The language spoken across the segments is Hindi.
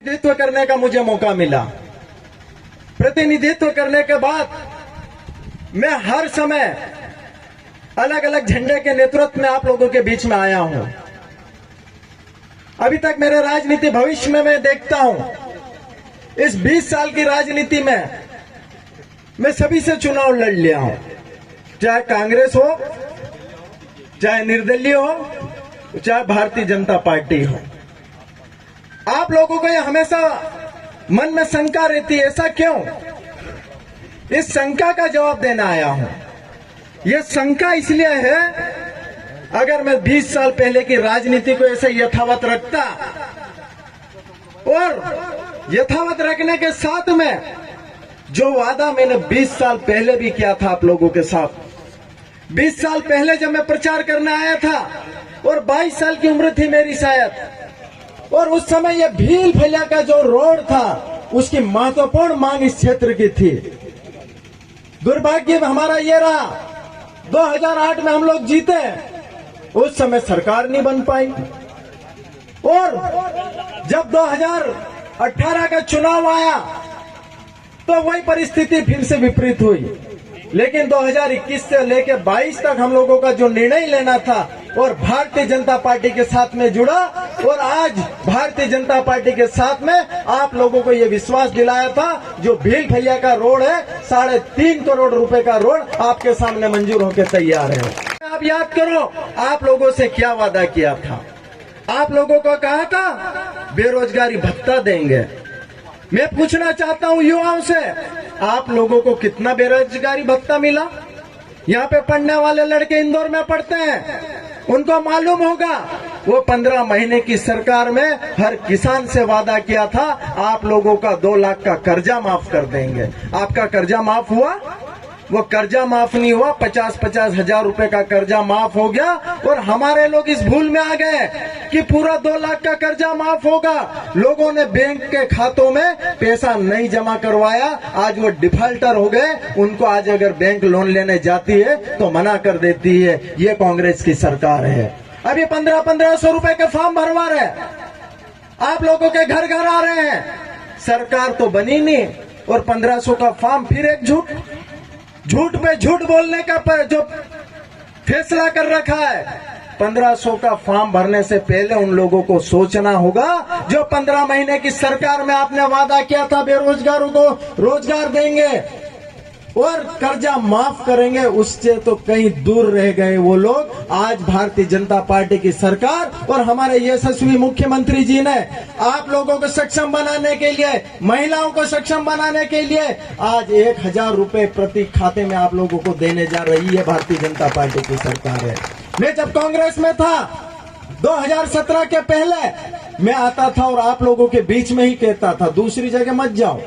प्रतिनिधित्व करने का मुझे मौका मिला। प्रतिनिधित्व करने के बाद मैं हर समय अलग अलग झंडे के नेतृत्व में आप लोगों के बीच में आया हूं। अभी तक मेरे राजनीति भविष्य में मैं देखता हूं, इस 20 साल की राजनीति में मैं सभी से चुनाव लड़ लिया हूं, चाहे कांग्रेस हो, चाहे निर्दलीय हो, चाहे भारतीय जनता पार्टी हो। आप लोगों को ये हमेशा मन में शंका रहती है, ऐसा क्यों? इस शंका का जवाब देना आया हूं। यह शंका इसलिए है, अगर मैं 20 साल पहले की राजनीति को ऐसे यथावत रखता और यथावत रखने के साथ में जो वादा मैंने 20 साल पहले भी किया था आप लोगों के साथ, 20 साल पहले जब मैं प्रचार करने आया था और 22 साल की उम्र थी मेरी शायद, और उस समय यह भील भैया का जो रोड था उसकी महत्वपूर्ण मांग इस क्षेत्र की थी। दुर्भाग्य हमारा ये रहा, 2008 में हम लोग जीते, उस समय सरकार नहीं बन पाई, और जब 2018 का चुनाव आया तो वही परिस्थिति फिर से विपरीत हुई। लेकिन 2021 से लेकर 22 तक हम लोगों का जो निर्णय लेना था और भारतीय जनता पार्टी के साथ में जुड़ा, और आज भारतीय जनता पार्टी के साथ में आप लोगों को ये विश्वास दिलाया था, जो भील भैया का रोड है 3.5 करोड़ रुपए का रोड आपके सामने मंजूर होकर तैयार है। आप याद करो, आप लोगों से क्या वादा किया था। आप लोगों को कहा था बेरोजगारी भत्ता देंगे। मैं पूछना चाहता हूं युवाओं से, आप लोगों को कितना बेरोजगारी भत्ता मिला? यहाँ पे पढ़ने वाले लड़के इंदौर में पढ़ते हैं, उनको मालूम होगा। वो 15 महीने की सरकार में हर किसान से वादा किया था, आप लोगों का 2 लाख का कर्जा माफ कर देंगे। आपका कर्जा माफ हुआ? वो कर्जा माफ नहीं हुआ, 50-50 हजार रुपए का कर्जा माफ हो गया। और हमारे लोग इस भूल में आ गए कि पूरा 2 लाख का कर्जा माफ होगा। लोगों ने बैंक के खातों में पैसा नहीं जमा करवाया, आज वो डिफॉल्टर हो गए। उनको आज अगर बैंक लोन लेने जाती है तो मना कर देती है। ये कांग्रेस की सरकार है। अभी 1500 रुपए के फॉर्म भरवा रहे, आप लोगों के घर घर आ रहे हैं। सरकार तो बनी नहीं और 1500 का फॉर्म, फिर एक झूठ पे झूठ बोलने का जो फैसला कर रखा है। 1500 का फॉर्म भरने से पहले उन लोगों को सोचना होगा, जो 15 महीने की सरकार में आपने वादा किया था बेरोजगारों को रोजगार देंगे और कर्जा माफ करेंगे, उससे तो कहीं दूर रह गए वो लोग। आज भारतीय जनता पार्टी की सरकार और हमारे यशस्वी मुख्यमंत्री जी ने आप लोगों को सक्षम बनाने के लिए, महिलाओं को सक्षम बनाने के लिए आज 1000 रुपए प्रति खाते में आप लोगों को देने जा रही है भारतीय जनता पार्टी की सरकार है। मैं जब कांग्रेस में था 2017 के पहले, मैं आता था और आप लोगों के बीच में ही कहता था दूसरी जगह मत जाओ।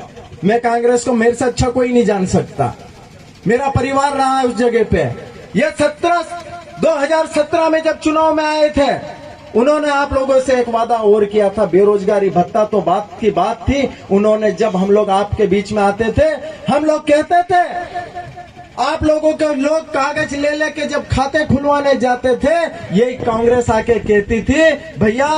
मैं कांग्रेस को मेरे से अच्छा कोई नहीं जान सकता, मेरा परिवार रहा है उस जगह पे। ये 2017 में जब चुनाव में आए थे, उन्होंने आप लोगों से एक वादा और किया था, बेरोजगारी भत्ता तो बात की बात थी। उन्होंने, जब हम लोग आपके बीच में आते थे, हम लोग कहते थे, आप लोगों के लोग कागज ले लेके जब खाते खुलवाने जाते थे, ये कांग्रेस आके कहती थी, भैया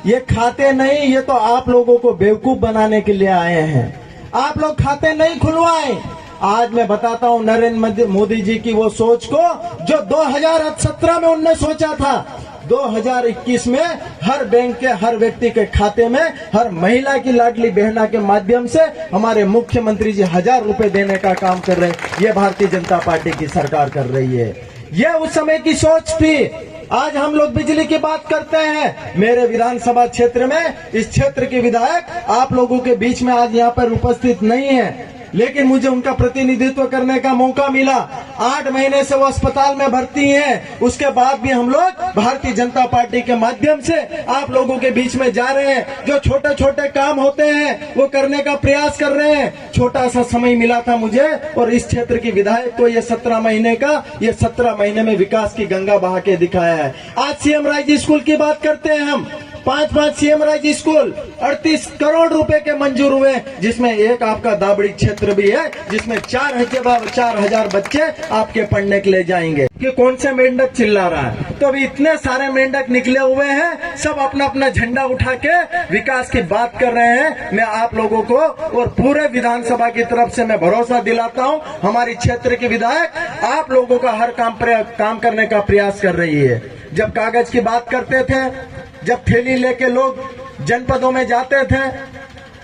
ये खाते नहीं, ये तो आप लोगों को बेवकूफ बनाने के लिए आए हैं, आप लोग खाते नहीं खुलवाएं। आज मैं बताता हूं नरेंद्र मोदी जी की वो सोच को, जो 2017 में उनने सोचा था, 2021 में हर बैंक के हर व्यक्ति के खाते में, हर महिला की लाडली बहना के माध्यम से हमारे मुख्यमंत्री जी 1000 रुपए देने का काम कर रहे हैं। ये भारतीय जनता पार्टी की सरकार कर रही है। ये उस समय की सोच थी। आज हम लोग बिजली की बात करते हैं। मेरे विधानसभा क्षेत्र में, इस क्षेत्र के विधायक आप लोगों के बीच में आज यहाँ पर उपस्थित नहीं है, लेकिन मुझे उनका प्रतिनिधित्व करने का मौका मिला। 8 महीने से वो अस्पताल में भर्ती हैं, उसके बाद भी हम लोग भारतीय जनता पार्टी के माध्यम से आप लोगों के बीच में जा रहे हैं। जो छोटे छोटे काम होते हैं वो करने का प्रयास कर रहे हैं। छोटा सा समय मिला था मुझे और इस क्षेत्र की विधायक को ये 17 महीने का, ये 17 महीने में विकास की गंगा बहा के दिखाया है। आज सीएम राइजी स्कूल की बात करते हैं हम, 5 सीएम राज स्कूल 38 करोड़ रुपए के मंजूर हुए, जिसमें एक आपका दाबड़ी क्षेत्र भी है, जिसमें 4,000 बच्चे आपके पढ़ने के लिए जाएंगे। कि कौन से मेंढक चिल्ला रहा है? तो अभी इतने सारे मेंढक निकले हुए हैं, सब अपना अपना झंडा उठा के विकास की बात कर रहे हैं। मैं आप लोगों को और पूरे विधानसभा की तरफ से मैं भरोसा दिलाता हूं, हमारी क्षेत्र के विधायक आप लोगों का हर काम करने का प्रयास कर रही है। जब कागज की बात करते थे, जब थैली लेके लोग जनपदों में जाते थे,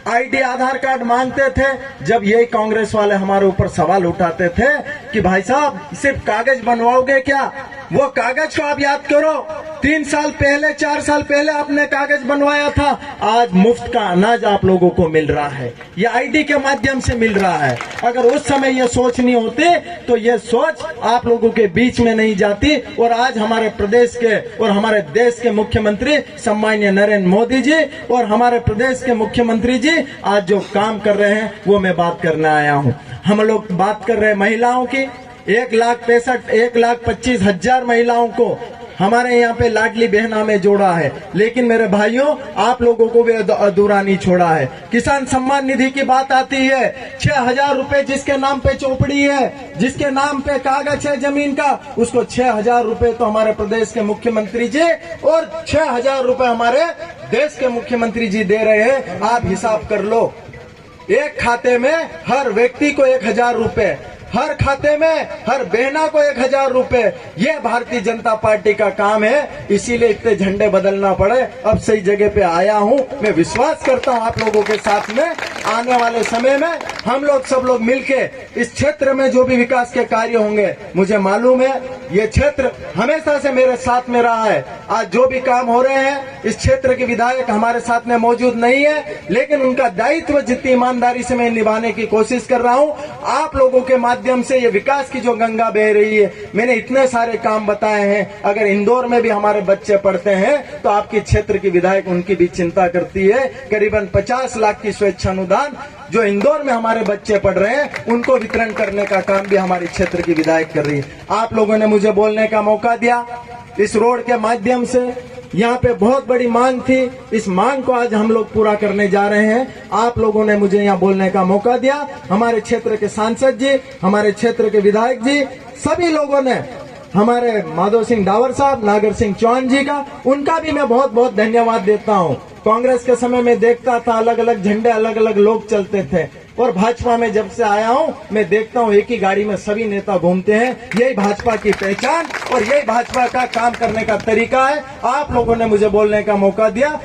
आईडी आधार कार्ड मांगते थे, जब यही कांग्रेस वाले हमारे ऊपर सवाल उठाते थे कि भाई साहब सिर्फ कागज बनवाओगे क्या? वो कागज को आप याद करो, 3 साल पहले 4 साल पहले आपने कागज बनवाया था, आज मुफ्त का अनाज आप लोगों को मिल रहा है, ये आईडी के माध्यम से मिल रहा है। अगर उस समय ये सोच नहीं होती तो ये सोच आप लोगों के बीच में नहीं जाती, और आज हमारे प्रदेश के और हमारे देश के मुख्यमंत्री सम्माननीय नरेंद्र मोदी जी और हमारे प्रदेश के मुख्यमंत्री जी आज जो काम कर रहे हैं वो मैं बात करने आया हूं। हम लोग बात कर रहे हैं महिलाओं की, 1,25,000 महिलाओं को हमारे यहाँ पे लाडली बहना में जोड़ा है, लेकिन मेरे भाइयों आप लोगों को भी अधूरा नहीं छोड़ा है। किसान सम्मान निधि की बात आती है, 6,000 रुपए जिसके नाम पे चौपड़ी है, जिसके नाम पे कागज है जमीन का, उसको 6,000 रुपए तो हमारे प्रदेश के मुख्यमंत्री जी और 6,000 रुपए हमारे देश के मुख्यमंत्री जी दे रहे हैं। आप हिसाब कर लो, एक खाते में हर व्यक्ति को 1,000 रुपए, हर खाते में हर बहना को 1,000 रुपए। ये भारतीय जनता पार्टी का काम है, इसीलिए इतने झंडे बदलना पड़े। अब सही जगह पे आया हूं, मैं विश्वास करता हूं आप लोगों के साथ में आने वाले समय में हम लोग सब लोग मिलके इस क्षेत्र में जो भी विकास के कार्य होंगे, मुझे मालूम है ये क्षेत्र हमेशा से मेरे साथ में रहा है। आज जो भी काम हो रहे हैं, इस क्षेत्र के विधायक हमारे साथ में मौजूद नहीं है, लेकिन उनका दायित्व जितनी ईमानदारी से मैं निभाने की कोशिश कर रहा हूं। आप लोगों के माध्यम से ये विकास की जो गंगा बह रही है, मैंने इतने सारे काम बताए हैं। अगर इंदौर में भी हमारे बच्चे पढ़ते हैं तो आपके क्षेत्र की विधायक उनकी भी चिंता करती है। करीबन 50 लाख की स्वेच्छानुदान जो इंदौर में हमारे बच्चे पढ़ रहे हैं, उनको वितरण करने का काम भी हमारे क्षेत्र की विधायक कर रही है। आप लोगों ने मुझे बोलने का मौका दिया, इस रोड के माध्यम से यहाँ पे बहुत बड़ी मांग थी, इस मांग को आज हम लोग पूरा करने जा रहे हैं। आप लोगों ने मुझे यहाँ बोलने का मौका दिया, हमारे क्षेत्र के सांसद जी, हमारे क्षेत्र के विधायक जी, सभी लोगों ने, हमारे माधव सिंह डावर साहब, नागर सिंह चौहान जी का, उनका भी मैं बहुत बहुत धन्यवाद देता हूँ। कांग्रेस के समय में देखता था अलग अलग झंडे, अलग अलग लोग चलते थे, और भाजपा में जब से आया हूं मैं देखता हूं एक ही गाड़ी में सभी नेता घूमते हैं। यही भाजपा की पहचान और यही भाजपा का काम करने का तरीका है। आप लोगों ने मुझे बोलने का मौका दिया।